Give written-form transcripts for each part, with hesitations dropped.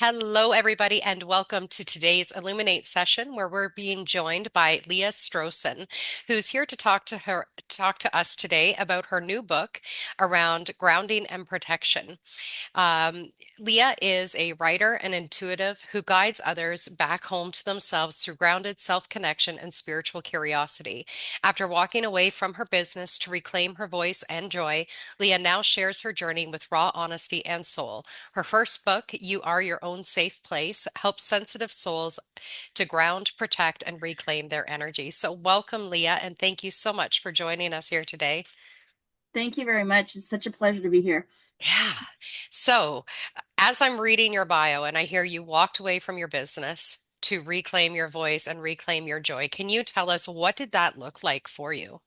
Hello, everybody, and welcome to today's Illuminate session, where we're being joined by Leah Strocen, who's here to talk to us today about her new book around grounding and protection. Um, Leah is a writer and intuitive who guides others back home to themselves through grounded self-connection and spiritual curiosity. After walking away from her business to reclaim her voice and joy, Leah now shares her journey with raw honesty and soul. Her first book, You Are Your Own Safe Place, helps sensitive souls to ground, protect, and reclaim their energy. So, welcome, Leah, and thank you so much for joining us here today. Thank you very much. It's such a pleasure to be here. Yeah. So, as I'm reading your bio and I hear you walked away from your business to reclaim your voice and reclaim your joy, can you tell us what did that look like for you?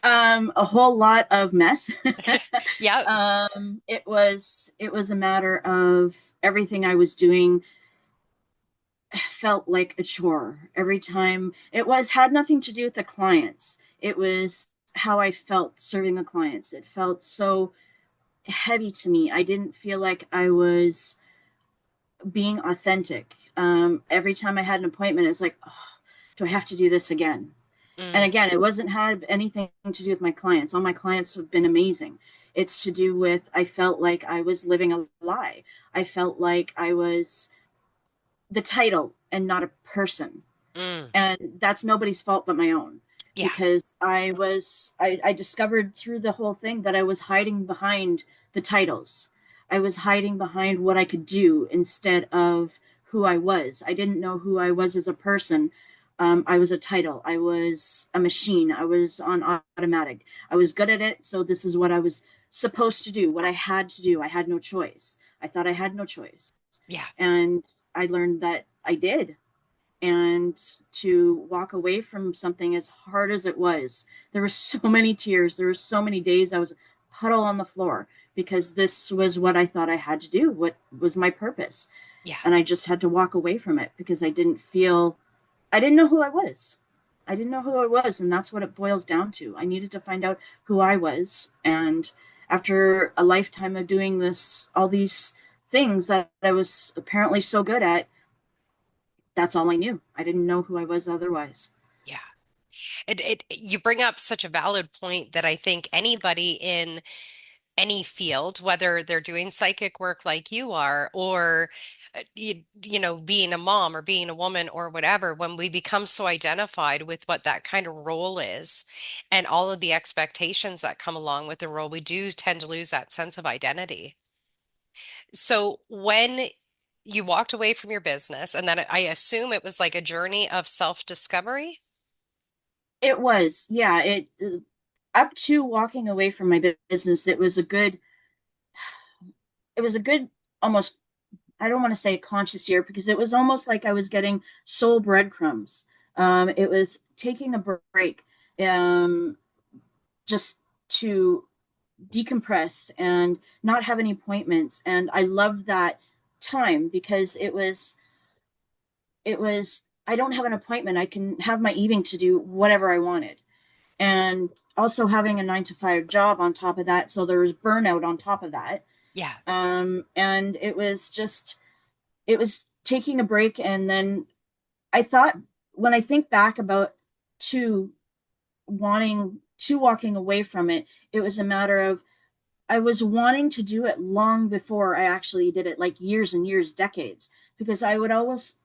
A whole lot of mess. Yeah. It was a matter of everything I was doing felt like a chore. Every time it was had nothing to do with the clients. It was how I felt serving the clients. It felt so heavy to me. I didn't feel like I was being authentic. Every time I had an appointment, it was like, oh, do I have to do this again? And Mm, again, it wasn't had anything to do with my clients. All my clients have been amazing. It's to do with I felt like I was living a lie. I felt like I was the title and not a person. mm, And that's nobody's fault but my own. yeah. Because I discovered through the whole thing that I was hiding behind the titles. I was hiding behind what I could do instead of who I was. I didn't know who I was as a person. I was a title. I was a machine. I was on automatic. I was good at it. So this is what I was supposed to do, what I had to do. I had no choice. I thought I had no choice. Yeah. And I learned that I did. And to walk away from something as hard as it was, there were so many tears. There were so many days I was huddle on the floor because this was what I thought I had to do, what was my purpose. Yeah. And I just had to walk away from it because I didn't know who I was. I didn't know who I was. And that's what it boils down to. I needed to find out who I was. And after a lifetime of doing all these things that I was apparently so good at, that's all I knew. I didn't know who I was otherwise. Yeah. You bring up such a valid point that I think anybody in any field, whether they're doing psychic work like you are, or being a mom or being a woman or whatever, when we become so identified with what that kind of role is and all of the expectations that come along with the role, we do tend to lose that sense of identity. So when you walked away from your business, and then I assume it was like a journey of self-discovery. It was, yeah. It up to walking away from my business, it was a good, almost. I don't want to say conscious year because it was almost like I was getting soul breadcrumbs. It was taking a break, um, just to decompress and not have any appointments, and I loved that time because it was I don't have an appointment. I can have my evening to do whatever I wanted. And also having a 9 to 5 job on top of that. So there was burnout on top of that. Yeah. And it was taking a break. And then I thought, when I think back about to walking away from it, it was a matter of I was wanting to do it long before I actually did it, like years and years, decades, because I would always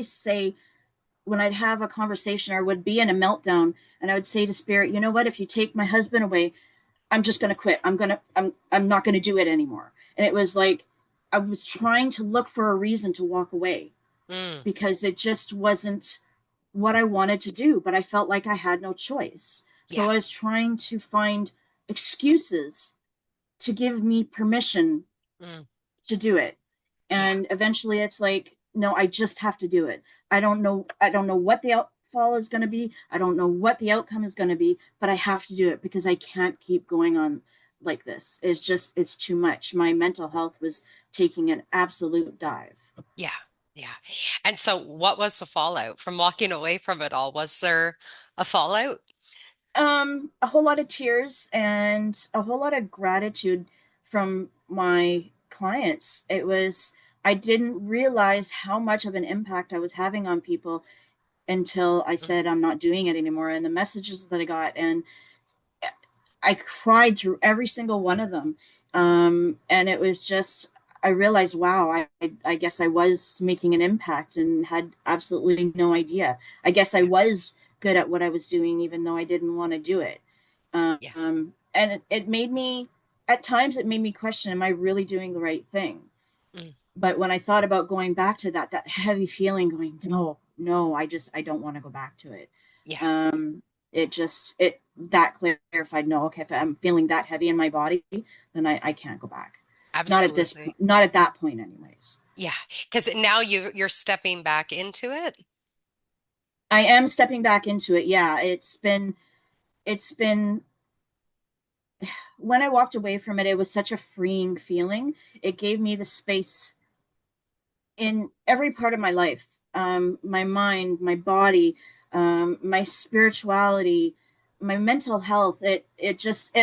say, when I'd have a conversation or I would be in a meltdown, and I would say to spirit, you know what, if you take my husband away, I'm just going to quit. I'm not going to do it anymore. And it was like I was trying to look for a reason to walk away Mm, because it just wasn't what I wanted to do, but I felt like I had no choice. yeah. So I was trying to find excuses to give me permission Mm, to do it. yeah. And eventually it's like, no, I just have to do it. I don't know what the outfall is going to be. I don't know what the outcome is going to be, but I have to do it because I can't keep going on like this. It's too much. My mental health was taking an absolute dive. Yeah. Yeah. And so what was the fallout from walking away from it all? Was there a fallout? A whole lot of tears and a whole lot of gratitude from my clients. It was, I didn't realize how much of an impact I was having on people until I Mm. said I'm not doing it anymore. And the messages that I got, and I cried through every single one of them. And it was just, I realized, wow, I guess I was making an impact and had absolutely no idea. I guess I Yeah. was good at what I was doing, even though I didn't want to do it. Yeah. And it made me, at times, it made me question, am I really doing the right thing? Mm. But when I thought about going back to that, that heavy feeling going, no, no, I don't want to go back to it. Yeah. Um, it that clarified, no, okay, if I'm feeling that heavy in my body, then I can't go back. Absolutely. Not at that point anyways. Yeah. Because now you're stepping back into it. I am stepping back into it. Yeah, it's been when I walked away from it, it was such a freeing feeling. It gave me the space in every part of my life, my mind, my body, my spirituality, my mental health. It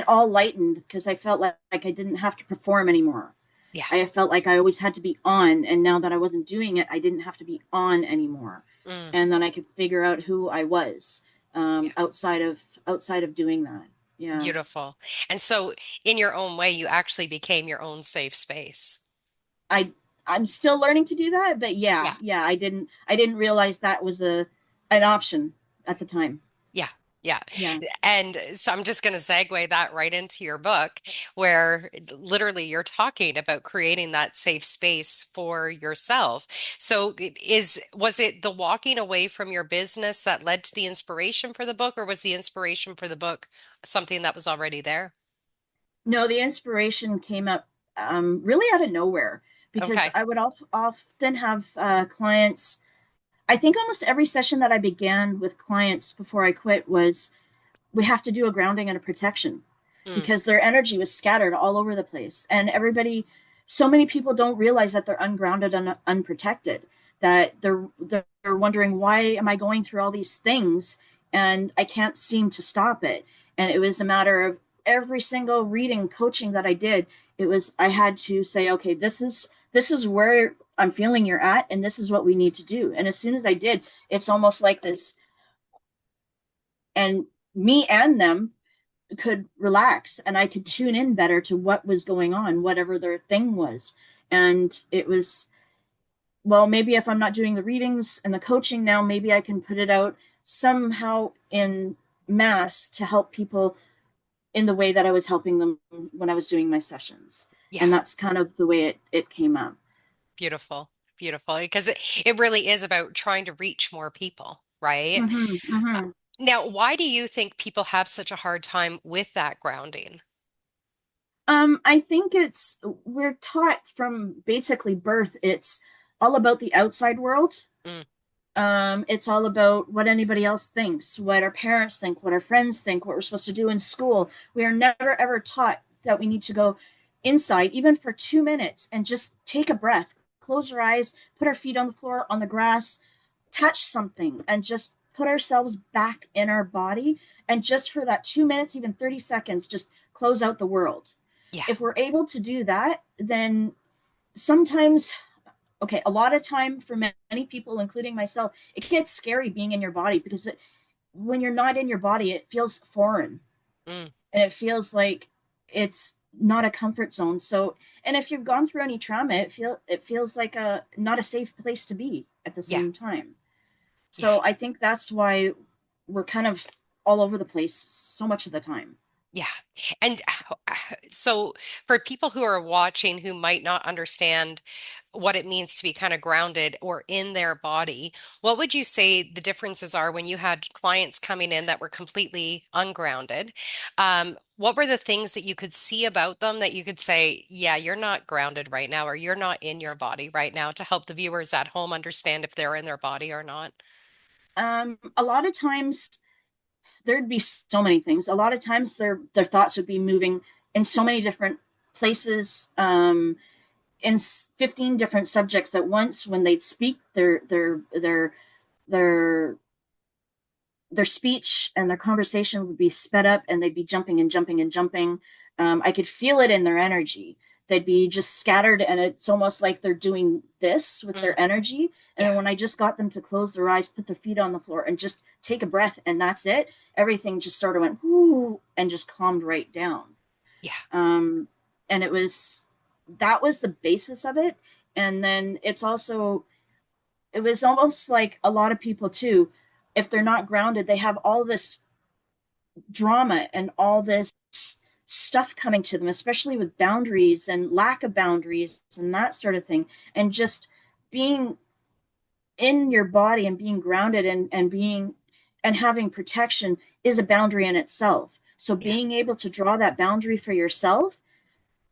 all lightened because I felt like I didn't have to perform anymore. Yeah. I felt like I always had to be on, and now that I wasn't doing it, I didn't have to be on anymore, Mm. and then I could figure out who I was, Yeah. outside of doing that. Yeah. Beautiful. And so, in your own way, you actually became your own safe space. I I'm still learning to do that, but Yeah. yeah, I didn't realize that was a an option at the time. Yeah. Yeah. Yeah. And so I'm just going to segue that right into your book, where literally you're talking about creating that safe space for yourself. So was it the walking away from your business that led to the inspiration for the book, or was the inspiration for the book something that was already there? No, the inspiration came up really out of nowhere because Okay. I would often have clients. I think almost every session that I began with clients before I quit was, we have to do a grounding and a protection Mm. because their energy was scattered all over the place. And everybody, so many people don't realize that they're ungrounded and unprotected, that they're wondering, why am I going through all these things and I can't seem to stop it? And it was a matter of every single reading coaching that I did, it was, I had to say, okay, this is where I'm feeling you're at, and this is what we need to do. And as soon as I did, it's almost like this, and me and them could relax and I could tune in better to what was going on, whatever their thing was. And it was, well, maybe if I'm not doing the readings and the coaching now, maybe I can put it out somehow in mass to help people in the way that I was helping them when I was doing my sessions. Yeah. And that's kind of the way it came up. Beautiful. Beautiful. Because it really is about trying to reach more people, right? Mm-hmm, mm-hmm. Now, why do you think people have such a hard time with that grounding? I think we're taught from basically birth, it's all about the outside world. Mm. It's all about what anybody else thinks, what our parents think, what our friends think, what we're supposed to do in school. We are never ever taught that we need to go inside, even for 2 minutes, and just take a breath, close your eyes, put our feet on the floor, on the grass, touch something, and just put ourselves back in our body. And just for that 2 minutes, even 30 seconds, just close out the world. Yeah. If we're able to do that, then sometimes, okay, a lot of time for many people, including myself, it gets scary being in your body because when you're not in your body, it feels foreign Mm. and it feels like it's not a comfort zone. So, and if you've gone through any trauma, it feels like a not a safe place to be at the Yeah. same time. Yeah. So I think that's why we're kind of all over the place so much of the time. Yeah. And so for people who are watching who might not understand what it means to be kind of grounded or in their body, what would you say the differences are when you had clients coming in that were completely ungrounded? What were the things that you could see about them that you could say, yeah, you're not grounded right now, or you're not in your body right now, to help the viewers at home understand if they're in their body or not? A lot of times there'd be so many things. A lot of times their thoughts would be moving in so many different places, in 15 different subjects at once. When they'd speak, their their speech and their conversation would be sped up, and they'd be jumping and jumping and jumping. I could feel it in their energy they'd be just scattered, and it's almost like they're doing this with Mm, their energy. And yeah, then when I just got them to close their eyes, put their feet on the floor, and just take a breath, and that's it, everything just sort of went whoo and just calmed right down. yeah, um, and it was that was the basis of it. And then it was almost like a lot of people too, if they're not grounded, they have all this drama and all this stuff coming to them, especially with boundaries and lack of boundaries and that sort of thing. And just being in your body and being grounded and being and having protection is a boundary in itself. So yeah. being able to draw that boundary for yourself,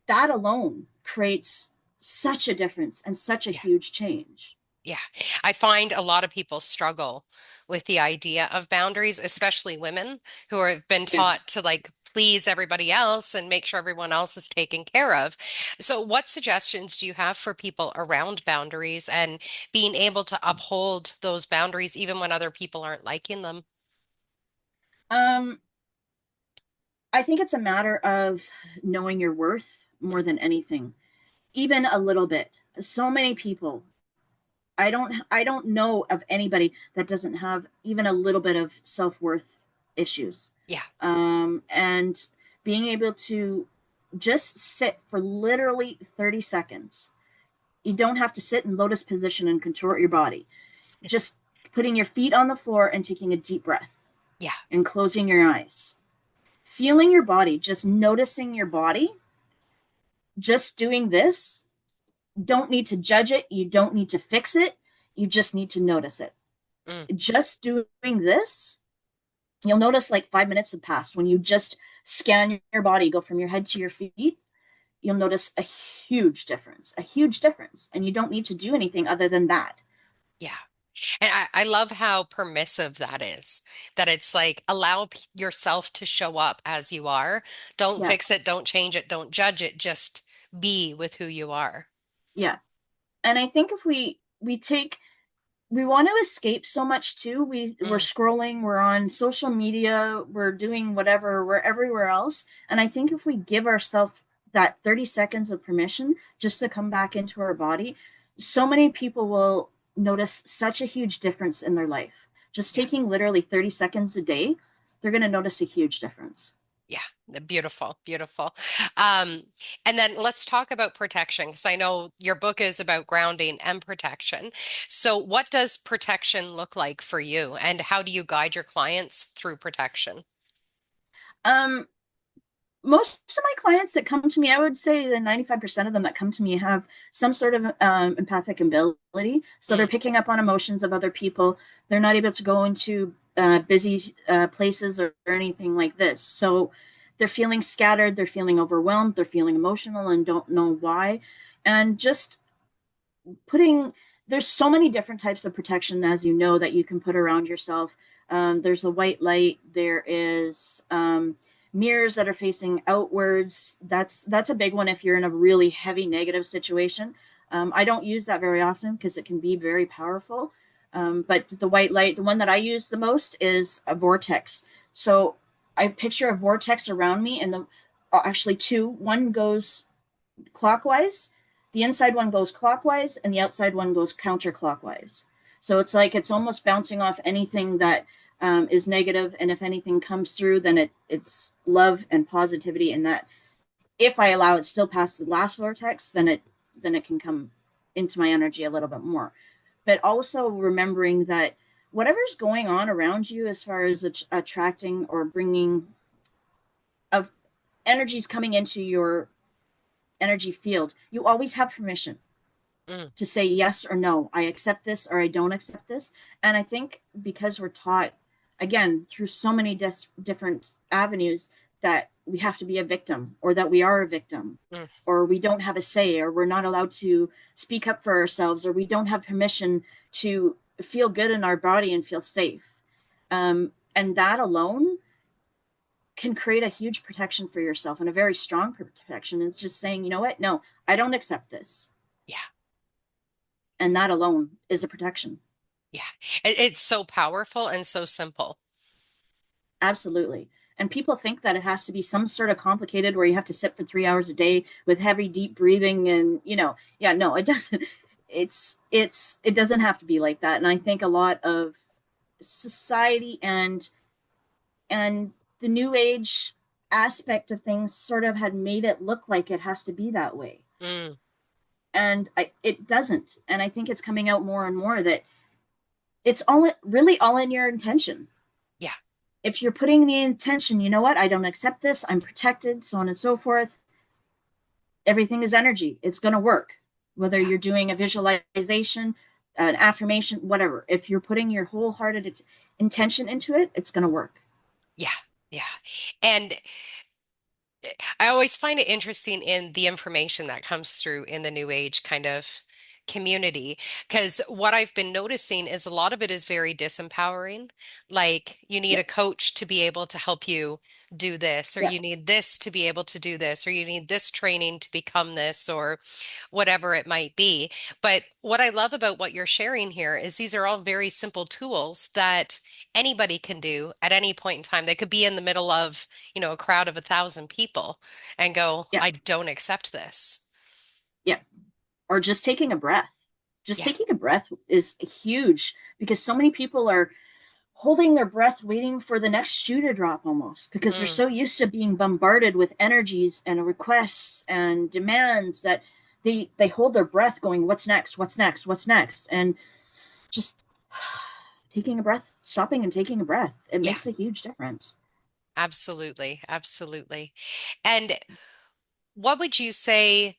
that alone creates such a difference and such a Yeah. huge change. Yeah, I find a lot of people struggle with the idea of boundaries, especially women who have been Yeah. taught to like please everybody else and make sure everyone else is taken care of. So, what suggestions do you have for people around boundaries and being able to uphold those boundaries even when other people aren't liking them? Um, I think it's a matter of knowing your worth more than anything, even a little bit. So many people, I don't know of anybody that doesn't have even a little bit of self-worth issues. Yeah, And being able to just sit for literally 30 seconds. You don't have to sit in lotus position and contort your body. Just putting your feet on the floor and taking a deep breath yeah, and closing your eyes. Feeling your body, just noticing your body, just doing this. Don't need to judge it. You don't need to fix it. You just need to notice it. mm, Just doing this, you'll notice like 5 minutes have passed. When you just scan your body, go from your head to your feet, you'll notice a huge difference. And you don't need to do anything other than that. yeah. And I love how permissive that is, that it's like allow yourself to show up as you are. Don't Yeah. fix it, don't change it, don't judge it, just be with who you are. Yeah. And I think if we take we want to escape so much too. We're Mm, scrolling, we're on social media, we're doing whatever, we're everywhere else. And I think if we give ourselves that 30 seconds of permission just to come back into our body, so many people will notice such a huge difference in their life. Just yeah. taking literally 30 seconds a day, they're going to notice a huge difference. Yeah, beautiful, beautiful. Um, and then let's talk about protection because I know your book is about grounding and protection. So, what does protection look like for you, and how do you guide your clients through protection? Um, Most of my clients that come to me, I would say the 95% of them that come to me have some sort of empathic ability. So they're Mm, picking up on emotions of other people. They're not able to go into busy places or anything like this. So they're feeling scattered, they're feeling overwhelmed, they're feeling emotional and don't know why. And just putting there's so many different types of protection, as you know, that you can put around yourself. There's a white light, there is mirrors that are facing outwards. That's a big one if you're in a really heavy negative situation. I don't use that very often because it can be very powerful. But the white light, the one that I use the most, is a vortex. So I picture a vortex around me, and actually two. One goes clockwise. The inside one goes clockwise, and the outside one goes counterclockwise. So it's like it's almost bouncing off anything that is negative, and if anything comes through, then it's love and positivity. And that if I allow it still past the last vortex, then it can come into my energy a little bit more. But also remembering that whatever's going on around you, as far as attracting or bringing of energies coming into your energy field, you always have permission mm, to say yes or no. I accept this or I don't accept this. And I think because we're taught, again, through so many different avenues, that we have to be a victim, or that we are a victim, mm. or we don't have a say, or we're not allowed to speak up for ourselves, or we don't have permission to feel good in our body and feel safe. And that alone can create a huge protection for yourself, and a very strong protection. It's just saying, you know what? No, I don't accept this. Yeah, And that alone is a protection. yeah. It's so powerful and so simple. Absolutely. And people think that it has to be some sort of complicated where you have to sit for 3 hours a day with heavy, deep breathing. And, yeah, no, it doesn't. It doesn't have to be like that. And I think a lot of society and the new age aspect of things sort of had made it look like it has to be that way. Mm, And it doesn't. And I think it's coming out more and more that it's really all in your intention. yeah, If you're putting the intention, you know what, I don't accept this, I'm protected, so on and so forth, everything is energy. It's going to work. Whether yeah, you're doing a visualization, an affirmation, whatever. If you're putting your wholehearted intention into it, it's going to work. yeah, yeah. And I always find it interesting in the information that comes through in the New Age kind of community, because what I've been noticing is a lot of it is very disempowering. Like, you need Yeah, a coach to be able to help you do this, or yeah, you need this to be able to do this, or you need this training to become this, or whatever it might be. But what I love about what you're sharing here is these are all very simple tools that anybody can do at any point in time. They could be in the middle of, a crowd of 1,000 people and go, yeah, I don't accept this. yeah. Or just taking a breath. Just Yeah. taking a breath is huge because so many people are holding their breath, waiting for the next shoe to drop almost because they're Mm, so used to being bombarded with energies and requests and demands that they hold their breath going, what's next, what's next, what's next, and just taking a breath, stopping and taking a breath, it yeah, makes a huge difference. absolutely. Absolutely. And what would you say?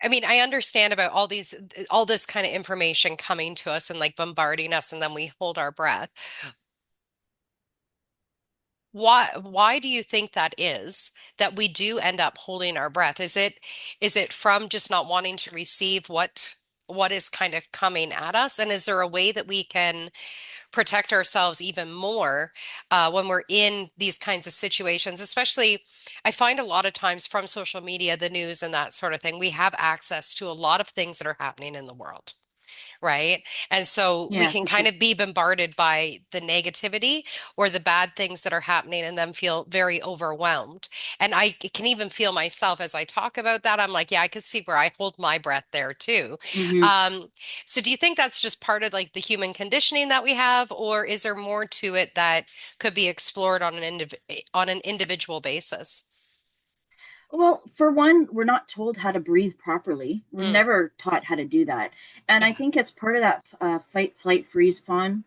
I mean, I understand about all this kind of information coming to us and like bombarding us, and then we hold our breath. Why do you think that is that we do end up holding our breath? Is it from just not wanting to receive what is kind of coming at us? And is there a way that we can protect ourselves even more when we're in these kinds of situations? Especially, I find a lot of times from social media, the news and that sort of thing, we have access to a lot of things that are happening in the world. Right. And so we Yeah, can for kind sure. of be bombarded by the negativity or the bad things that are happening and then feel very overwhelmed. And I can even feel myself as I talk about that. I'm like, yeah, I can see where I hold my breath there too. Mm-hmm. Um, so do you think that's just part of like the human conditioning that we have, or is there more to it that could be explored on on an individual basis? Well, for one, we're not told how to breathe properly. We're Mm, never taught how to do that. And I yeah. think it's part of that fight, flight, freeze, fawn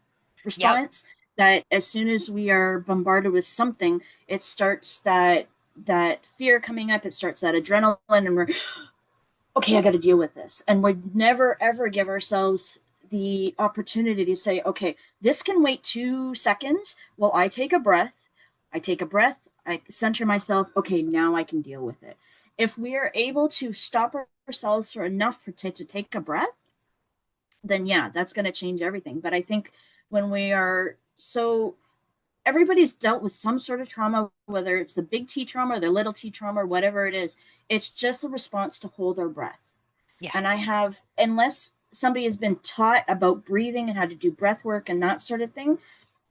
Yep. response that as soon as we are bombarded with something, it starts that fear coming up, it starts that adrenaline, and we're okay, I got to deal with this. And we never ever give ourselves the opportunity to say, okay, this can wait 2 seconds while I take a breath. I take a breath, I center myself. Okay, now I can deal with it. If we are able to stop ourselves for enough to take a breath, then yeah, that's going to change everything. But I think when we are so everybody's dealt with some sort of trauma, whether it's the big T trauma or the little T trauma or whatever it is, it's just the response to hold our breath. Yeah. And I have, unless somebody has been taught about breathing and how to do breath work and that sort of thing,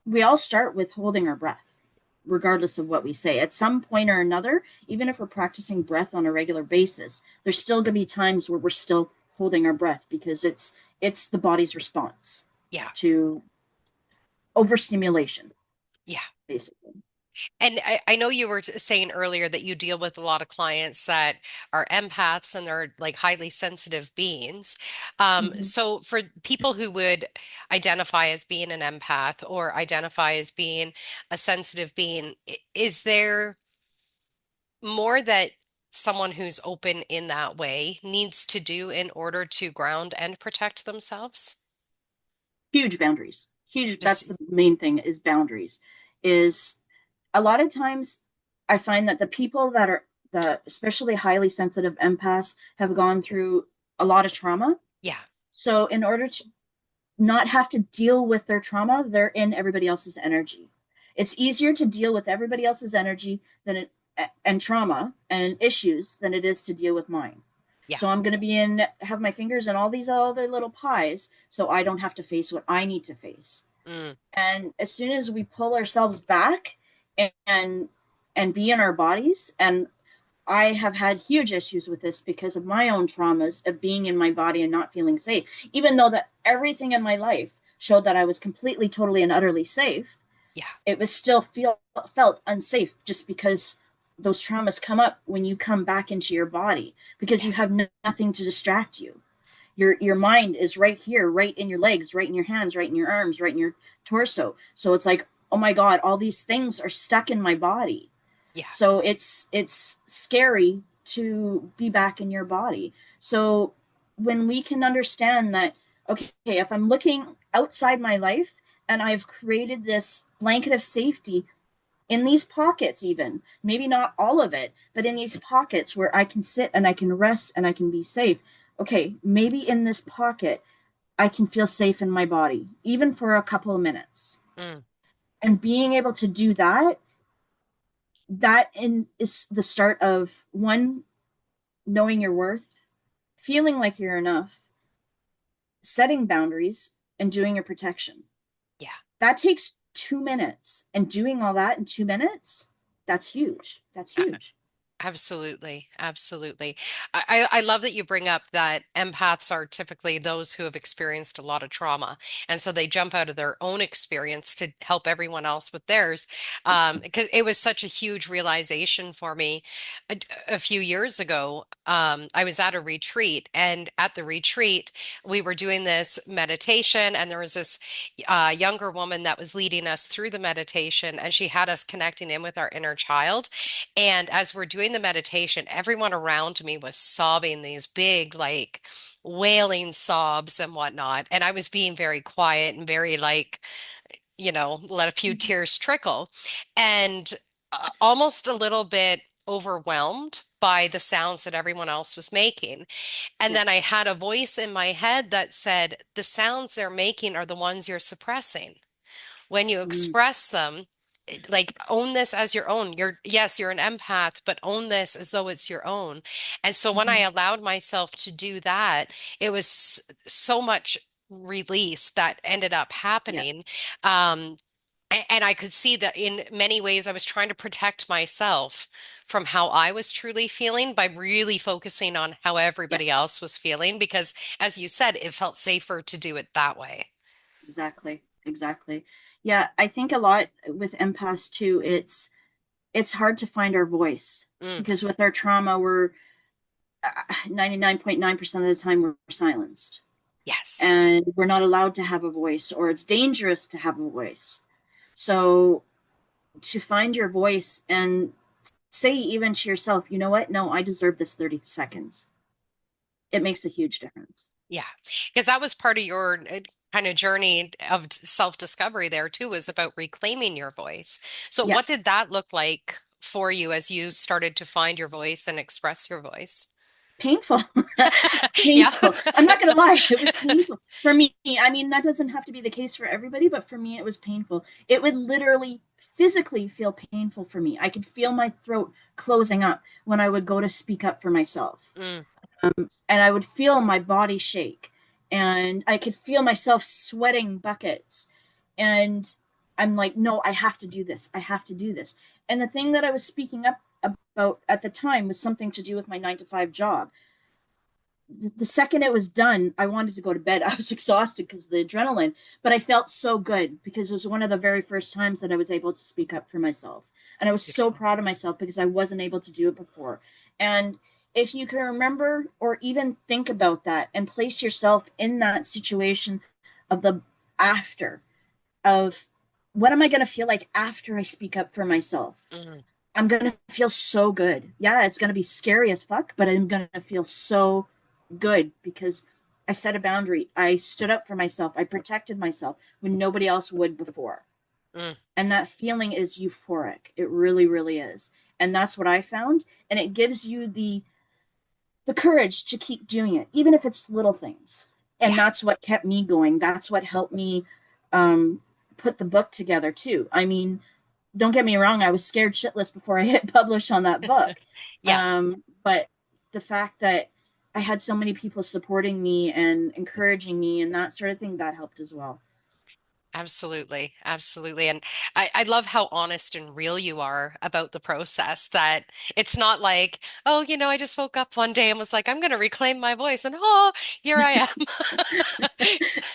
we all start with holding our breath, regardless of what we say. At some point or another, even if we're practicing breath on a regular basis, there's still going to be times where we're still holding our breath because it's the body's response Yeah. to overstimulation, Yeah. basically. And I know you were saying earlier that you deal with a lot of clients that are empaths and they're like highly sensitive beings. Mm-hmm. So for people who would identify as being an empath or identify as being a sensitive being, is there more that someone who's open in that way needs to do in order to ground and protect themselves? Huge boundaries. Huge. Just, That's the main thing is boundaries. Is a lot of times I find that the people that are the especially highly sensitive empaths have gone through a lot of trauma. yeah, So in order to not have to deal with their trauma, they're in everybody else's energy. It's easier to deal with everybody else's energy than it and trauma and issues than it is to deal with mine. Yeah. So I'm going to have my fingers in all these other little pies so I don't have to face what I need to face. Mm, And as soon as we pull ourselves back and and be in our bodies, and I have had huge issues with this because of my own traumas of being in my body and not feeling safe, even though that everything in my life showed that I was completely, totally, and utterly safe. yeah. It was still felt unsafe just because those traumas come up when you come back into your body because Yeah. you have nothing to distract you. Your mind is right here, right in your legs, right in your hands, right in your arms, right in your torso. So it's like, oh my god, all these things are stuck in my body. Yeah. So it's scary to be back in your body. So when we can understand that, okay, if I'm looking outside my life and I've created this blanket of safety in these pockets, even maybe not all of it, but in these pockets where I can sit and I can rest and I can be safe. Okay, maybe in this pocket I can feel safe in my body, even for a couple of minutes. Mm, And being able to do is the start of one, knowing your worth, feeling like you're enough, setting boundaries, and doing your protection. yeah. That takes 2 minutes. And doing all that in 2 minutes, that's huge. That's huge. Absolutely. Absolutely. I love that you bring up that empaths are typically those who have experienced a lot of trauma. And so they jump out of their own experience to help everyone else with theirs. Because it was such a huge realization for me a few years ago. I was at a retreat, and at the retreat, we were doing this meditation, and there was this younger woman that was leading us through the meditation, and she had us connecting in with our inner child. And as we're doing the meditation, everyone around me was sobbing these big, like wailing sobs and whatnot. And I was being very quiet and very like, let a few tears trickle and almost a little bit overwhelmed by the sounds that everyone else was making. And Yeah. then I had a voice in my head that said, the sounds they're making are the ones you're suppressing. When you Mm, express them, like own this as your own. Yes, you're an empath, but own this as though it's your own. And so when I mhm. allowed myself to do that, it was so much release that ended up Yeah. happening. Um, and I could see that in many ways I was trying to protect myself from how I was truly feeling by really focusing on how Yeah. everybody else was feeling, because as you said, it felt safer to do it that way. Exactly. Exactly. Yeah. I think a lot with empaths too, it's hard to find our voice Mm, because with our trauma, we're 99.9% of the time we're silenced yes. and we're not allowed to have a voice, or it's dangerous to have a voice. So to find your voice and say even to yourself, you know what? No, I deserve this 30 seconds. It makes a huge difference. Yeah, because that was part of your kind of journey of self-discovery there too, was about reclaiming your voice. So Yeah. what did that look like for you as you started to find your voice and express your voice? Painful. Yeah. Painful. I'm not going to lie. It was painful for me. I mean, that doesn't have to be the case for everybody, but for me, it was painful. It would literally physically feel painful for me. I could feel my throat closing up when I would go to speak up for myself. Mm, And I would feel my body shake, and I could feel myself sweating buckets. And I'm like, no, I have to do this. I have to do this. And the thing that I was speaking up about at the time was something to do with my 9 to 5 job. The second it was done, I wanted to go to bed. I was exhausted because of the adrenaline, but I felt so good because it was one of the very first times that I was able to speak up for myself. And I was so beautiful. proud of myself because I wasn't able to do it before. And if you can remember or even think about that and place yourself in that situation of the after, of what am I going to feel like after I speak up for myself? Mm, I'm going to feel so good. Yeah, it's going to be scary as fuck, but I'm going to feel so good because I set a boundary. I stood up for myself. I protected myself when nobody else would before. mm, And that feeling is euphoric. It really, really is. And that's what I found. And it gives you the courage to keep doing it, even if it's little things. yeah. And that's what kept me going. That's what helped me um, put the book together too. I mean, don't get me wrong, I was scared shitless before I hit publish on that book. Yeah. But the fact that I had so many people supporting me and encouraging me and that sort of thing that helped as well. Absolutely. Absolutely. And I love how honest and real you are about the process, that it's not like, oh, I just woke up one day and was like, I'm going to reclaim my voice. And oh, here I am.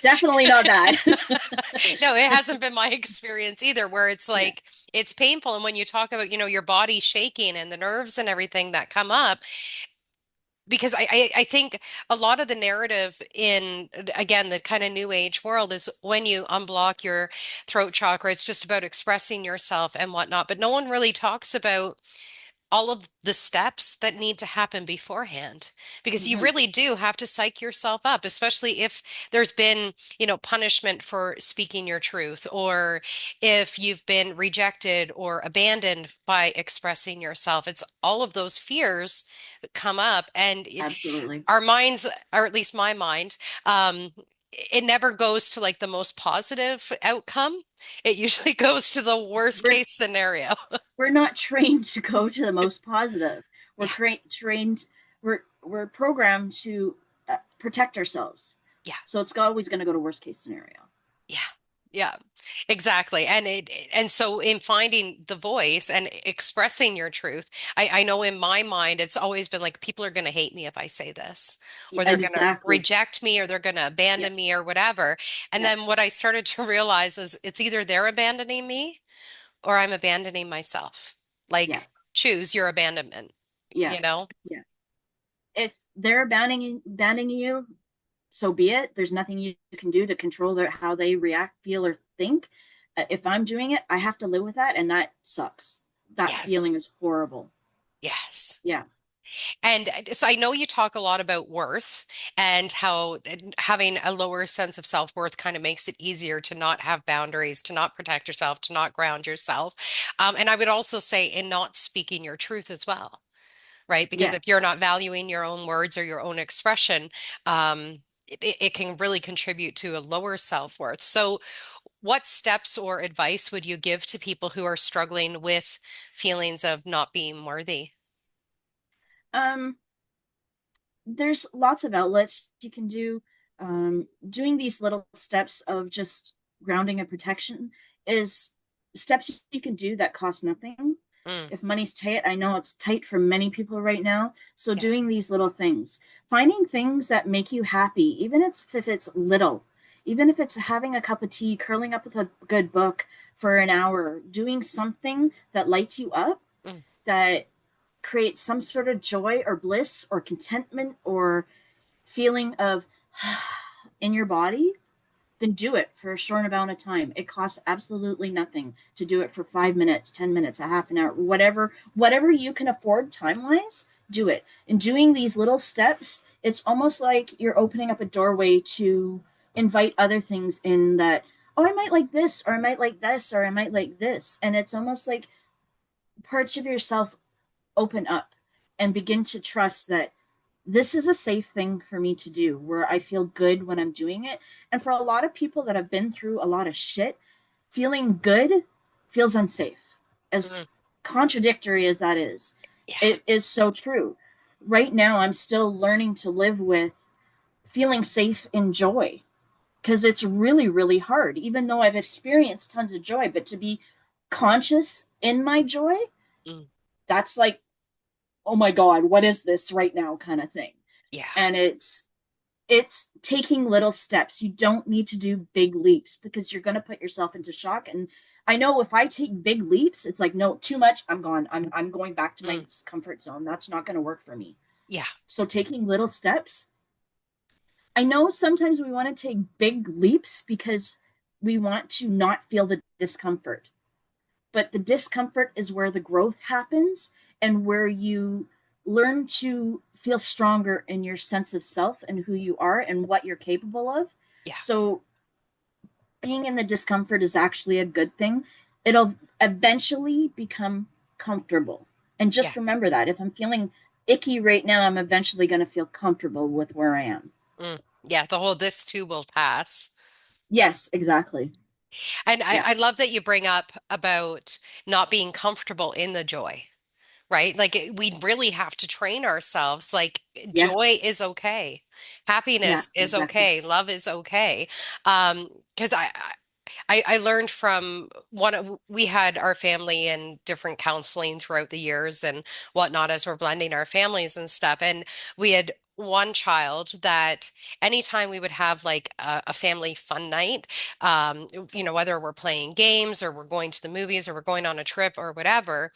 Definitely not that. No, it hasn't been my experience either, where it's Yeah. like, it's painful. And when you talk about, your body shaking and the nerves and everything that come up, because I think a lot of the narrative in, again, the kind of new age world is when you unblock your throat chakra, it's just about expressing yourself and whatnot. But no one really talks about all of the steps that need to happen beforehand, because you Hmm. really do have to psych yourself up, especially if there's been, punishment for speaking your truth, or if you've been rejected or abandoned by expressing yourself. It's all of those fears that come up, and Absolutely. our minds, or at least my mind, it never goes to like the most positive outcome. It usually goes to the worst We're case scenario. we're not trained to go to the most positive. We're Yeah. trained. We're programmed to protect ourselves. Yeah. So it's always going to go to worst case scenario. Yeah. Yeah, exactly. And so in finding the voice and expressing your truth, I know in my mind it's always been like people are going to hate me if I say this, Yeah, or they're going to exactly. reject me, or they're going to Yeah. abandon me or whatever. And Yeah. then what I started to realize is it's either they're abandoning me or I'm abandoning myself. Yeah. Like, choose your abandonment, Yeah. you know? Yeah. If they're abandoning you, so be it. There's nothing you can do to control how they react, feel, or think. If I'm doing it, I have to live with that, and that sucks. That Yes. feeling is horrible. Yes. Yeah. And so I know you talk a lot about worth and how having a lower sense of self-worth kind of makes it easier to not have boundaries, to not protect yourself, to not ground yourself. And I would also say in not speaking your truth as well, right? Because if you're Yes. not valuing your own words or your own expression, it can really contribute to a lower self-worth. So, what steps or advice would you give to people who are struggling with feelings of not being worthy? Um, there's lots of outlets you can do. Doing these little steps of just grounding and protection is steps you can do that cost nothing. Mm, If money's tight, I know it's tight for many people right now. So yeah. doing these little things, finding things that make you happy, even if it's little, even if it's having a cup of tea, curling up with a good book for an hour, doing something that lights you up, Mm, that create some sort of joy or bliss or contentment or feeling of in your body, then do it for a short amount of time. It costs absolutely nothing to do it for 5 minutes, 10 minutes, a half an hour, whatever you can afford time wise, do it. And doing these little steps, it's almost like you're opening up a doorway to invite other things in that, oh, I might like this, or I might like this, or I might like this. And it's almost like parts of yourself open up and begin to trust that this is a safe thing for me to do where I feel good when I'm doing it. And for a lot of people that have been through a lot of shit, feeling good feels unsafe. As mm, contradictory as that is, yeah. it is so true. Right now, I'm still learning to live with feeling safe in joy because it's really, really hard, even though I've experienced tons of joy. But to be conscious in my joy, Mm, that's like, oh my God, what is this right now kind of thing. yeah. And it's taking little steps. You don't need to do big leaps because you're going to put yourself into shock. And I know if I take big leaps, it's like, no, too much, I'm gone. I'm going back to my Mm, comfort zone. That's not going to work for me. yeah. So taking little steps, I know sometimes we want to take big leaps because we want to not feel the discomfort, but the discomfort is where the growth happens and where you learn to feel stronger in your sense of self and who you are and what you're capable of. Yeah. So being in the discomfort is actually a good thing. It'll eventually become comfortable. And Yeah. just remember that if I'm feeling icky right now, I'm eventually going to feel comfortable with where I am. Mm, yeah. The whole this too will pass. Yes, exactly. And Yeah. I love that you bring up about not being comfortable in the joy, right? Like we really have to train ourselves. Like Yeah. joy is okay. Yeah, Happiness is exactly. okay. Love is okay. Because I learned from we had our family in different counseling throughout the years and whatnot as we're blending our families and stuff. And we had one child that anytime we would have like a family fun night, whether we're playing games or we're going to the movies or we're going on a trip or whatever,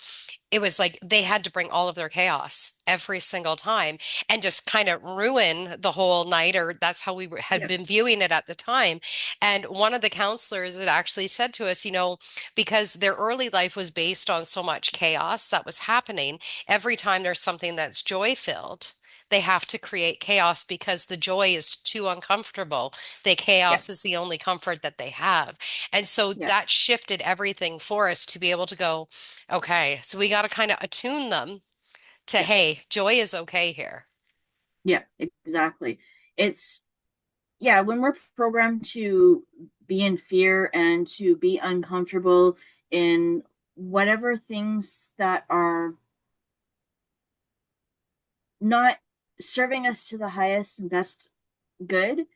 it was like they had to bring all of their chaos every single time and just kind of ruin the whole night, or that's how had Yeah. been viewing it at the time. And one of the counselors had actually said to us, because their early life was based on so much chaos that was happening, every time there's something that's joy filled, they have to create chaos because the joy is too uncomfortable. The Yeah. chaos is the only comfort that they have. And so Yeah. that shifted everything for us to be able to go, okay, so we got to kind of attune them to, Yeah. hey, joy is okay here. Yeah, exactly. It's yeah, when we're programmed to be in fear and to be uncomfortable in whatever things that are not serving us to the highest and best good,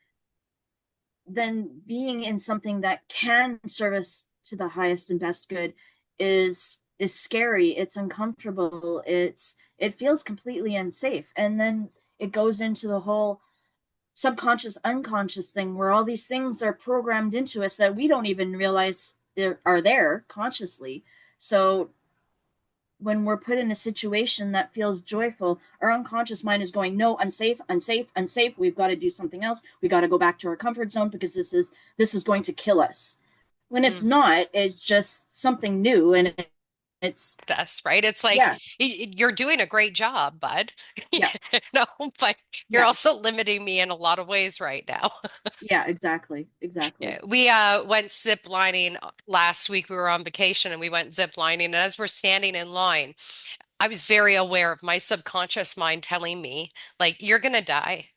then being in something that can serve us to the highest and best good is scary, it's uncomfortable, it feels completely unsafe. And then it goes into the whole subconscious unconscious thing where all these things are programmed into us that we don't even realize are there consciously. So when we're put in a situation that feels joyful, our unconscious mind is going, no, unsafe, unsafe, unsafe. We've got to do something else. We got to go back to our comfort zone because this is going to kill us. When it's Mm. not, it's just something new, and it's Us, right? It's like yeah, you're doing a great job, bud. yeah, No, but you're yeah, also limiting me in a lot of ways right now. yeah, exactly, exactly. Yeah, we went zip lining last week. We were on vacation and we went zip lining. And as we're standing in line, I was very aware of my subconscious mind telling me, like, you're gonna die.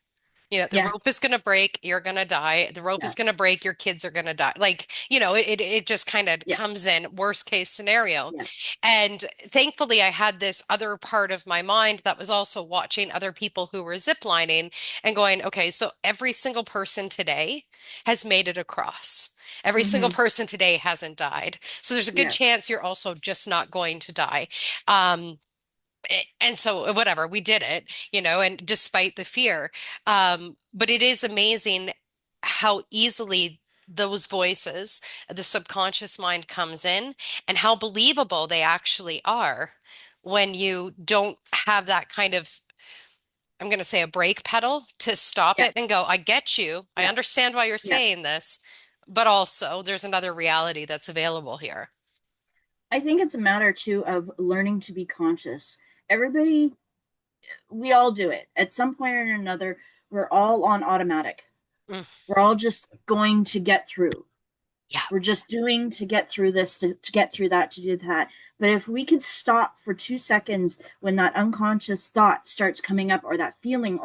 The Yeah, rope is going to break, you're going to die. The rope is yeah, going to break, your kids are going to die. Like, it just kind of yeah, comes in worst case scenario. yeah, And thankfully, I had this other part of my mind that was also watching other people who were ziplining and going, okay, so every single person today has made it across. Every single mm-hmm, person today hasn't died. So there's a good yeah, chance you're also just not going to die. Um, and so whatever, we did it, and despite the fear. But it is amazing how easily those voices, the subconscious mind comes in and how believable they actually are when you don't have that kind of, I'm going to say, a brake pedal to stop yeah, it and go, I get you. I yeah, understand why you're yeah. saying this, but also there's another reality that's available here. I think it's a matter too of learning to be conscious. Everybody, we all do it at some point or another. We're all on automatic. Mm, We're all just going to get through. yeah. We're just doing to get through this, to get through that, to do that. But if we could stop for 2 seconds when that unconscious thought starts coming up, or that feeling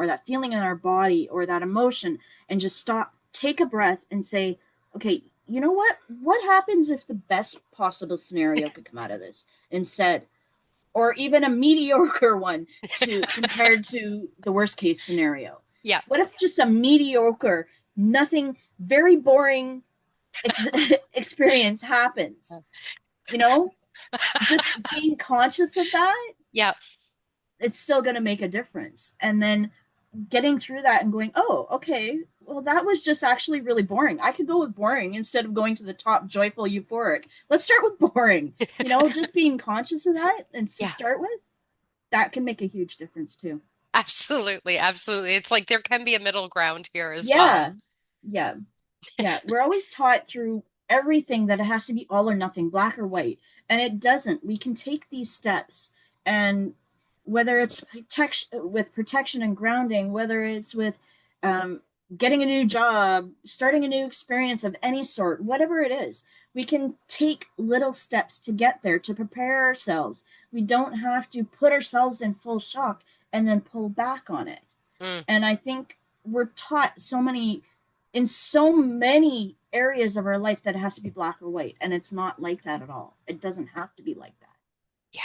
in our body, or that emotion, and just stop, take a breath, and say, okay, you know what? What happens if the best possible scenario could come out of this instead? Or even a mediocre one to compared to the worst case scenario. Yeah. What if just a mediocre, nothing, very boring ex- experience happens? You know, just being conscious of that, Yeah. it's still going to make a difference. And then getting through that and going, oh, okay, well, that was just actually really boring. I could go with boring instead of going to the top joyful, euphoric. Let's start with boring. Just being conscious of that and to Yeah. start with, that can make a huge difference too. Absolutely, absolutely. It's like there can be a middle ground here as well. Yeah. Yeah. Yeah. We're always taught through everything that it has to be all or nothing, black or white. And it doesn't. We can take these steps, and whether it's protection and grounding, whether it's with um, getting a new job, starting a new experience of any sort, whatever it is, we can take little steps to get there, to prepare ourselves. We don't have to put ourselves in full shock and then pull back on it. Mm, And I think we're taught in so many areas of our life that it has to be black or white. And it's not like that at all. It doesn't have to be like that. yeah.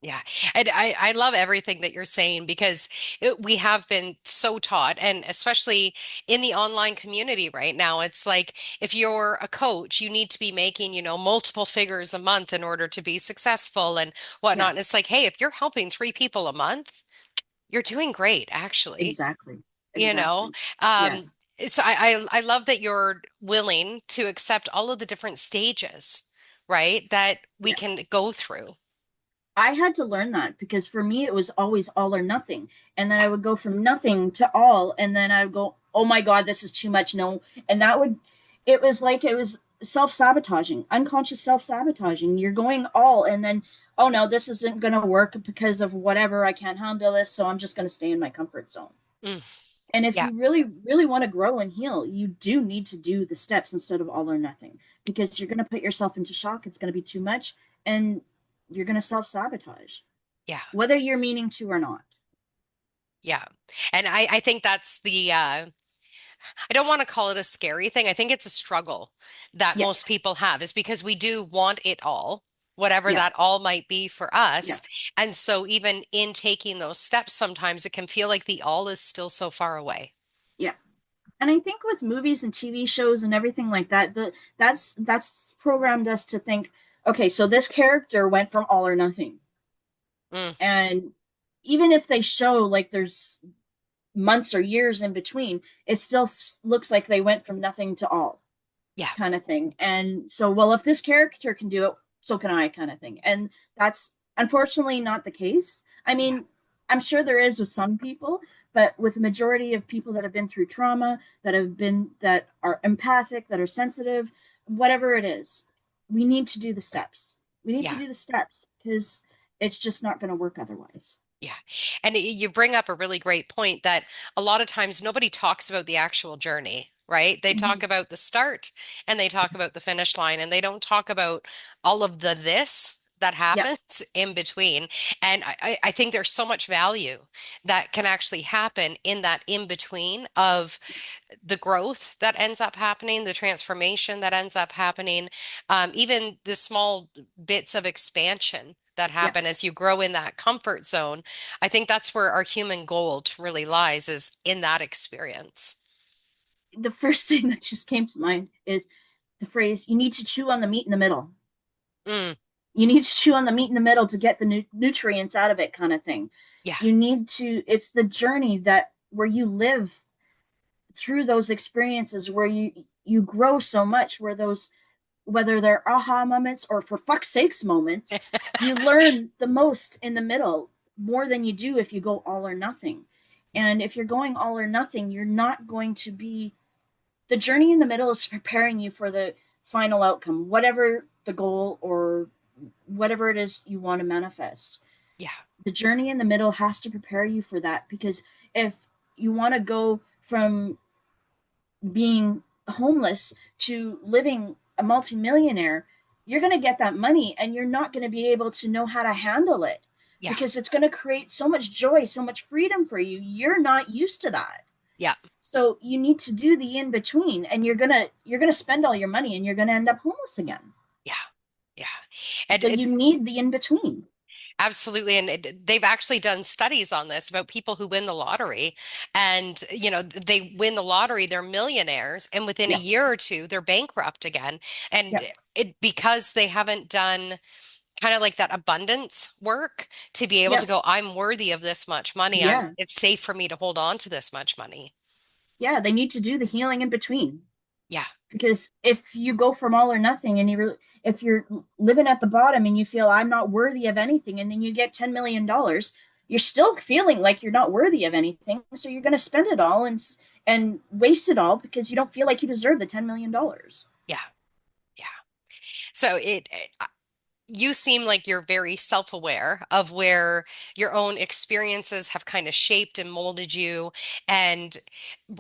Yeah. And I love everything that you're saying because we have been so taught, and especially in the online community right now, it's like if you're a coach, you need to be making, multiple figures a month in order to be successful and Yeah, whatnot. And it's like, hey, if you're helping three people a month, you're doing great, actually. exactly. You know, Exactly. Yeah. um, so I love that you're willing to accept all of the different stages, right, that we Yeah. can go through. I had to learn that because for me it was always all or nothing. And then Yeah. I would go from nothing to all and then I would go, "Oh my god, this is too much." No. And that would it was like it was self-sabotaging, unconscious self-sabotaging. You're going all and then, "Oh no, this isn't going to work because of whatever. I can't handle this, so I'm just going to stay in my comfort zone." Mm. And if Yeah. you really, really want to grow and heal, you do need to do the steps instead of all or nothing because you're going to put yourself into shock. It's going to be too much and you're going to self sabotage, Yeah. whether you're meaning to or not. Yeah. And I think that's I don't want to call it a scary thing. I think it's a struggle that most Yes. people have is because we do want it all, whatever Yeah. that all might be for Yeah. us. And so even in taking those steps, sometimes it can feel like the all is still so far away. Yeah. And I think with movies and TV shows and everything like that, that's programmed us to think, okay, so this character went from all or nothing. Mm. And even if they show like there's months or years in between, it still looks like they went from nothing to all Yeah. kind of thing. And so, well, if this character can do it, so can I kind of thing. And that's unfortunately not the case. I Yeah. mean, I'm sure there is with some people, but with the majority of people that have been through trauma, that are empathic, that are sensitive, whatever it is, we need to do the steps. We need to Yeah. do the steps because it's just not going to work otherwise. Yeah. And you bring up a really great point that a lot of times nobody talks about the actual journey, right? They talk Mm-hmm. about the start and they talk about the finish line and they don't talk about all of the this that Yeah. happens in between. And I think there's so much value that can actually happen in that in between of the growth that ends up happening, the transformation that ends up happening, even the small bits of expansion that Yeah. happen as you grow in that comfort zone. I think that's where our human gold really lies, is in that experience. The first thing that just came to mind is the phrase, "you need to chew on the meat in the middle." Mm, You need to chew on the meat in the middle to get the nutrients out of it, kind of thing. yeah, You need to, it's the journey that where you live through those experiences where you grow so much, where those, whether they're aha moments or for fuck's sakes moments, you learn the most in the middle, more than you do if you go all or nothing. And if you're going all or nothing, you're not going to be, the journey in the middle is preparing you for the final outcome, whatever the goal or whatever it is you want to manifest. yeah, The journey in the middle has to prepare you for that because if you want to go from being homeless to living a multimillionaire, you're going to get that money and you're not going to be able to know how to handle it yeah, because it's going to create so much joy, so much freedom for you. You're not used to that. yeah, So you need to do the in between and you're going to spend all your money and you're going to end up homeless again. yeah, yeah. So you need the in between. Absolutely. And they've actually done studies on this about people who win the lottery. And, they win the lottery, they're millionaires. And within a Yeah. year or two, they're bankrupt again. And Yeah. because they haven't done kind of like that abundance work to be able Yeah. to go, I'm worthy of this much money. Yeah. It's safe for me to hold on to this much money. Yeah. They need to do the healing in between. Yeah. Because if you go from all or nothing and if you're living at the bottom and you feel I'm not worthy of anything and then you get $10 million, you're still feeling like you're not worthy of anything, so you're going to spend it all and waste it all because you don't feel like you deserve the $10 million. Yeah. Yeah. So you seem like you're very self-aware of where your own experiences have kind of shaped and molded you and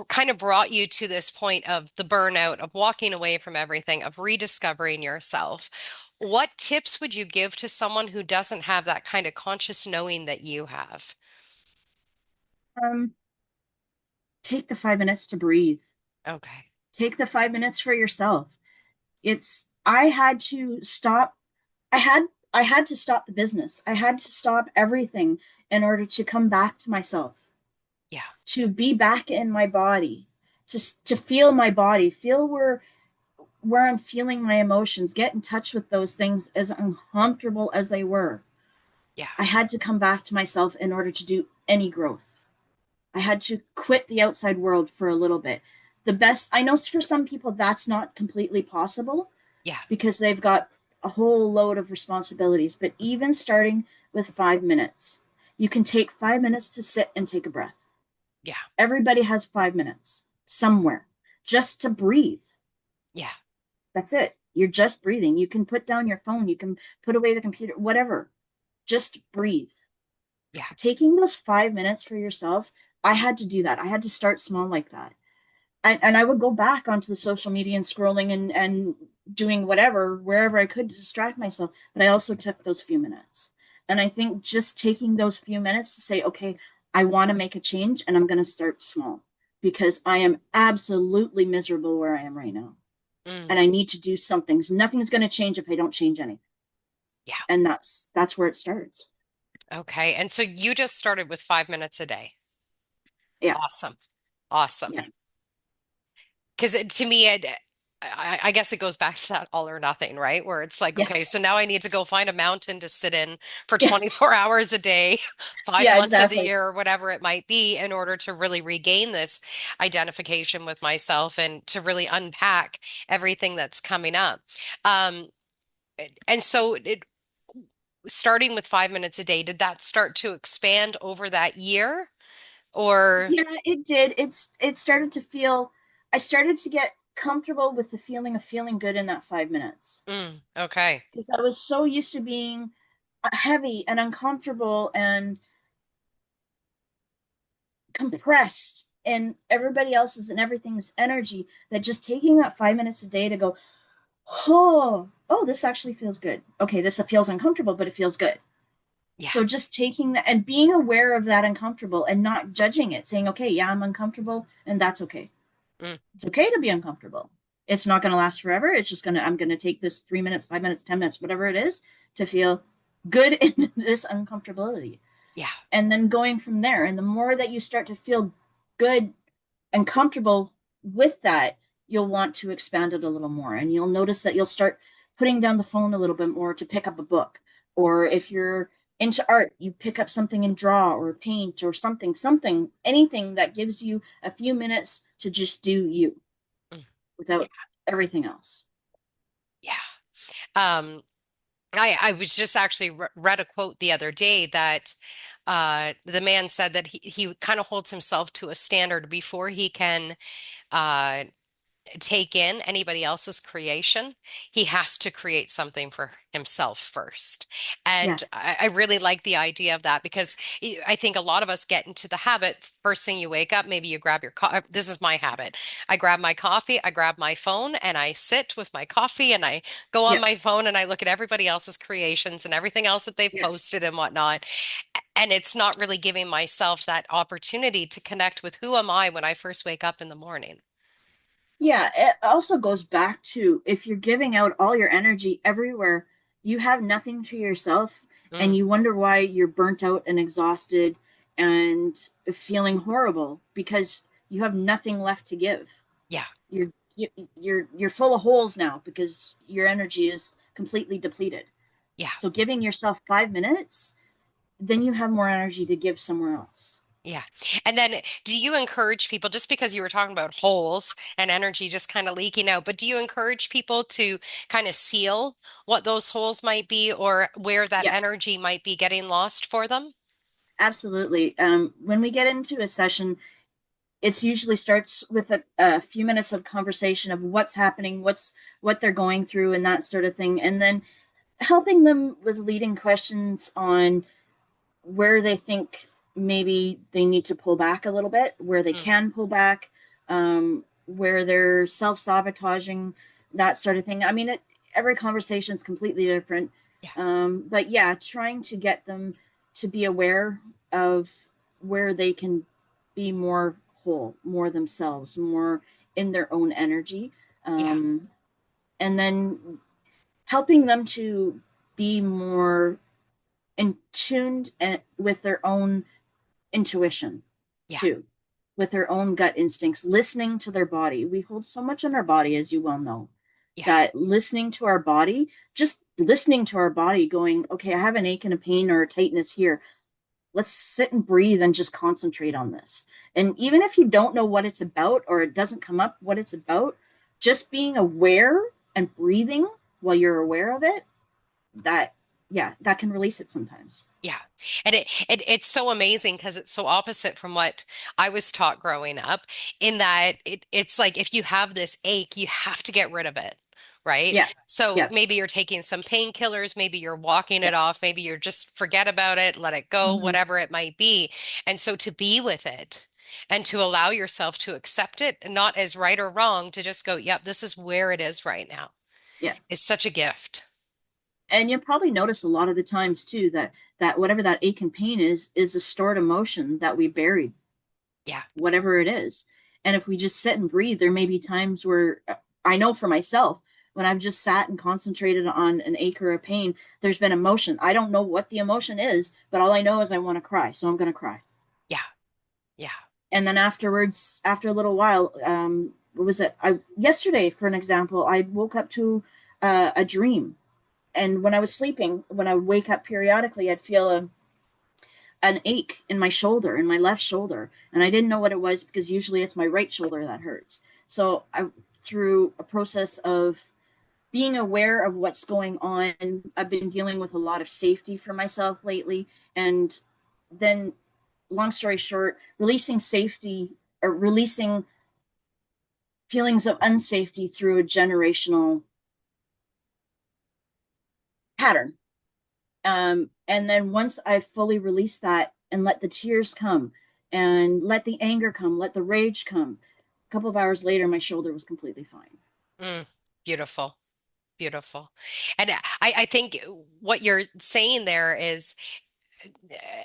kind of brought you to this point of the burnout, of walking away from everything, of rediscovering yourself. What tips would you give to someone who doesn't have that kind of conscious knowing that you have? um, take the 5 minutes to breathe. Okay. Take the 5 minutes for yourself. I had to stop. I had I had to stop the business. I had to stop everything in order to come back to myself, Yeah. to be back in my body, just to feel my body, feel where I'm feeling my emotions, get in touch with those things as uncomfortable as they were. Yeah. I had to come back to myself in order to do any growth. I had to quit the outside world for a little bit. The best, I know for some people that's not completely possible Yeah. because they've got a whole load of responsibilities, but even starting with 5 minutes, you can take 5 minutes to sit and take a breath. Yeah. Everybody has 5 minutes somewhere just to breathe. Yeah. That's it. You're just breathing. You can put down your phone, you can put away the computer, whatever. Just breathe. Yeah. Taking those 5 minutes for yourself, I had to do that. I had to start small like that. And I would go back onto the social media and scrolling and doing whatever, wherever I could to distract myself. But I also took those few minutes. And I think just taking those few minutes to say, okay, I want to make a change and I'm going to start small because I am absolutely miserable where I am right now. Mm. And I need to do something. So nothing's going to change if I don't change anything. Yeah. And that's where it starts. Okay. And so you just started with 5 minutes a day. Yeah. Awesome. Awesome. Yeah. Because to me, I guess it goes back to that all or nothing, right? Where it's like, Yeah. okay, so now I need to go find a mountain to sit in for Yeah. 24 hours a day, five Yeah, months of the exactly. year, or whatever it might be, in order to really regain this identification with myself and to really unpack everything that's coming up. Um, and so starting with 5 minutes a day, did that start to expand over that year? Or, Yeah, it did. It started to feel I started to get comfortable with the feeling of feeling good in that 5 minutes. okay. Because I was so used to being heavy and uncomfortable and compressed in everybody else's and everything's energy that just taking that 5 minutes a day to go, oh, this actually feels good. Okay, this feels uncomfortable, but it feels good. Yeah. So just taking that and being aware of that uncomfortable and not judging it, saying, okay, yeah, I'm uncomfortable, and that's okay. Mm, It's okay to be uncomfortable. It's not going to last forever. It's just I'm going to take this 3 minutes, 5 minutes, 10 minutes, whatever it is, to feel good in this uncomfortability. yeah. And then going from there. And the more that you start to feel good and comfortable with that, you'll want to expand it a little more. And you'll notice that you'll start putting down the phone a little bit more to pick up a book. Or if you're into art, you pick up something and draw or paint or something, anything that gives you a few minutes to just do you Mm, yeah. without everything else. Yeah. Um, I was just actually read a quote the other day that the man said that he kind of holds himself to a standard before he can uh, take in anybody else's creation. He has to create something for himself first. And Yes. I really like the idea of that because I think a lot of us get into the habit. First thing you wake up, maybe you grab your coffee. This is my habit. I grab my coffee, I grab my phone, and I sit with my coffee and I go on Yeah. my phone and I look at everybody else's creations and everything else that they've Yeah. posted and whatnot. And it's not really giving myself that opportunity to connect with who am I when I first wake up in the morning. Yeah, it also goes back to if you're giving out all your energy everywhere, you have nothing to yourself, and Mm, you wonder why you're burnt out and exhausted and feeling horrible because you have nothing left to give. yeah. You're you're full of holes now because your energy is completely depleted. Yeah. So giving yourself 5 minutes, then you have more energy to give somewhere else. Yeah. And then do you encourage people, just because you were talking about holes and energy just kind of leaking out, but do you encourage people to kind of seal what those holes might be or where that Yeah, energy might be getting lost for them? absolutely. When we get into a session, it's usually starts with a few minutes of conversation of what's happening, what they're going through, and that sort of thing, and then helping them with leading questions on where they think maybe they need to pull back a little bit, where they Mm, can pull back, where they're self sabotaging, that sort of thing. I mean, every conversation is completely different, yeah. but yeah, trying to get them to be aware of where they can be more whole, more themselves, more in their own energy, Yeah. and then helping them to be more in tuned with their own intuition Yeah. too, with their own gut instincts, listening to their body. We hold so much in our body, as you well know, Yeah. that listening to our body, just listening to our body, going, okay, I have an ache and a pain or a tightness here. Let's sit and breathe and just concentrate on this. And even if you don't know what it's about or it doesn't come up what it's about, just being aware and breathing while you're aware of it, that, yeah, that can release it sometimes. Yeah. And it's so amazing because it's so opposite from what I was taught growing up, in that it's like if you have this ache, you have to get rid of it, right? Yeah. So Yeah. maybe you're taking some painkillers, maybe you're walking Yeah. it off, maybe you're just forget about it, let it go, Hmm. whatever it might be. And so to be with it and to allow yourself to accept it, and not as right or wrong, to just go, yep, this is where it is right now, Yeah. is such a gift. And you'll probably notice a lot of the times too that whatever that ache and pain is a stored emotion that we buried, Yeah. whatever it is. And if we just sit and breathe, there may be times where I know for myself, when I've just sat and concentrated on an ache or a pain, there's been emotion. I don't know what the emotion is, but all I know is I want to cry. So I'm going to cry. Yeah. Yeah. And then afterwards, after a little while, what was it? Yesterday, for an example, I woke up to a dream. And when I was sleeping, when I would wake up periodically, I'd feel an ache in my shoulder, in my left shoulder. And I didn't know what it was because usually it's my right shoulder that hurts. So through a process of being aware of what's going on, I've been dealing with a lot of safety for myself lately. And then, long story short, releasing safety or releasing feelings of unsafety through a generational pattern. And then once I fully release that and let the tears come and let the anger come, let the rage come, a couple of hours later, my shoulder was completely fine. Mm, beautiful. Beautiful. And I think what you're saying there is,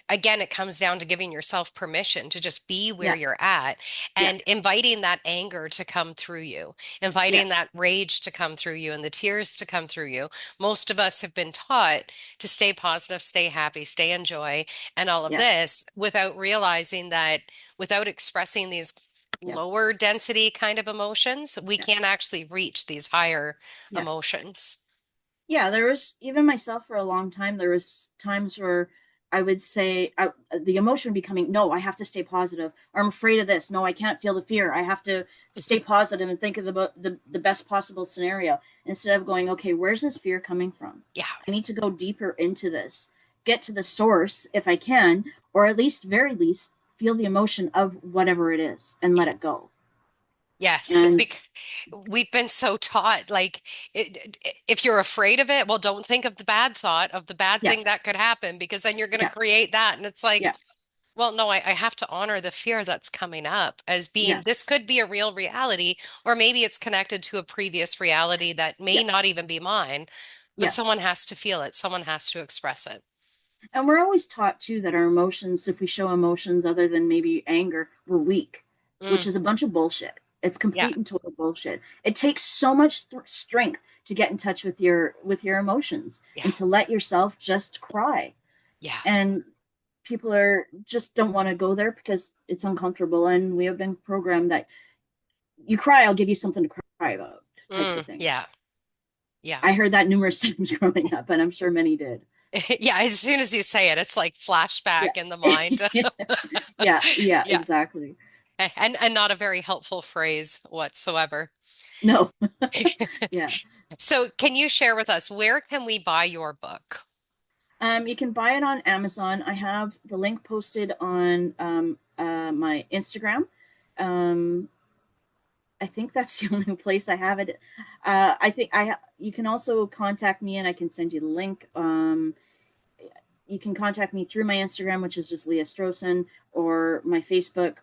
again, it comes down to giving yourself permission to just be where Yeah, you're at yeah, and inviting that anger to come through you, yeah, inviting that rage to come through you and the tears to come through you. Most of us have been taught to stay positive, stay happy, stay in joy, and all of yeah, this without realizing that without expressing these yeah, lower density kind of emotions, we yeah, can't actually reach these higher yeah. emotions. Yeah, there was even myself for a long time. There was times where I would say the emotion becoming, no, I have to stay positive, or I'm afraid of this. No, I can't feel the fear. I have to stay positive and think of the best possible scenario instead of going, okay, where's this fear coming from? Yeah. I need to go deeper into this, get to the source if I can, or at least, very least, feel the emotion of whatever it is and let it Yes. go. Yes, And we've been so taught, like, if you're afraid of it, well, don't think of the bad thought of the bad yeah, thing that could happen, because then you're going to yeah, create that. And it's like, yeah, well, no, I have to honor the fear that's coming up as yeah, being, this could be a real reality, or maybe it's connected to a previous reality that may yeah, not even be mine, but yeah. someone has to feel it, someone has to express it. And we're always taught too that our emotions, if we show emotions other than maybe anger, we're weak, which Mm, is a bunch of bullshit. It's yeah, complete and total bullshit. It takes so much strength to get in touch with your emotions yeah, and to let yourself just cry. yeah. And people are just don't want to go there because it's uncomfortable. And we have been programmed that you cry, I'll give you something to cry about, type of thing. Yeah, yeah. I heard that numerous times growing up, and I'm sure many did. Yeah, as soon as you say it, it's like Yeah. flashback in the mind. Yeah, yeah, Yeah. exactly. And not a very helpful phrase whatsoever. No. Yeah. So, can you share with us, where can we buy your book? You can buy it on Amazon. I have the link posted on my Instagram. Um, I think that's the only place I have it. I think you can also contact me and I can send you the link. You can contact me through my Instagram, which is just Leah Strocen, or my Facebook,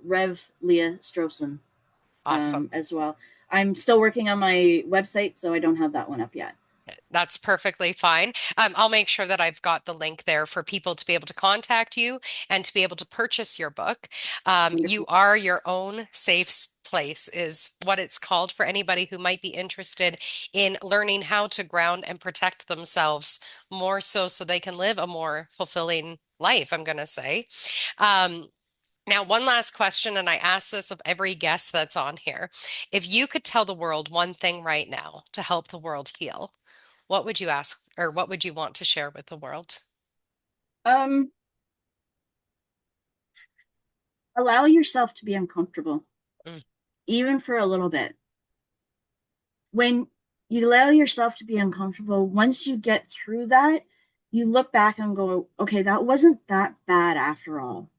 Rev Leah Strocen, Awesome. as well. I'm still working on my website, so I don't have that one up yet. That's perfectly fine. I'll make sure that I've got the link there for people to be able to contact you and to be able to purchase your book. You Wonderful. are your own place, is what it's called for anybody who might be interested in learning how to ground and protect themselves more so they can live a more fulfilling life, I'm going to say. Um, Now, one last question, and I ask this of every guest that's on here. If you could tell the world one thing right now to help the world heal, what would you ask, or what would you want to share with the world? Um, Allow yourself to be uncomfortable, Mm, even for a little bit. When you allow yourself to be uncomfortable, once you get through that, you look back and go, okay, that wasn't that bad after all.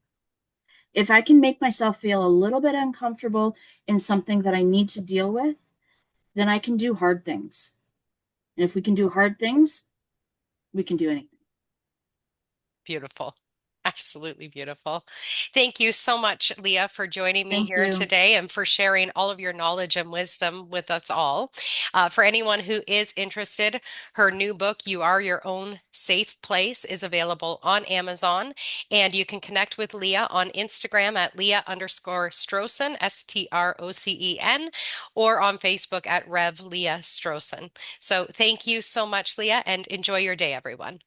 If I can make myself feel a little bit uncomfortable in something that I need to deal with, then I can do hard things. And if we can do hard things, we can do anything. beautiful. Absolutely beautiful. Thank you so much, Leah, for joining me Thank here you. today and for sharing all of your knowledge and wisdom with us all. For anyone who is interested, her new book, You Are Your Own Safe Place, is available on Amazon. And you can connect with Leah on Instagram at Leah_Strocen, Strocen, or on Facebook at Rev Leah Strocen. So thank you so much, Leah, and enjoy your day, everyone.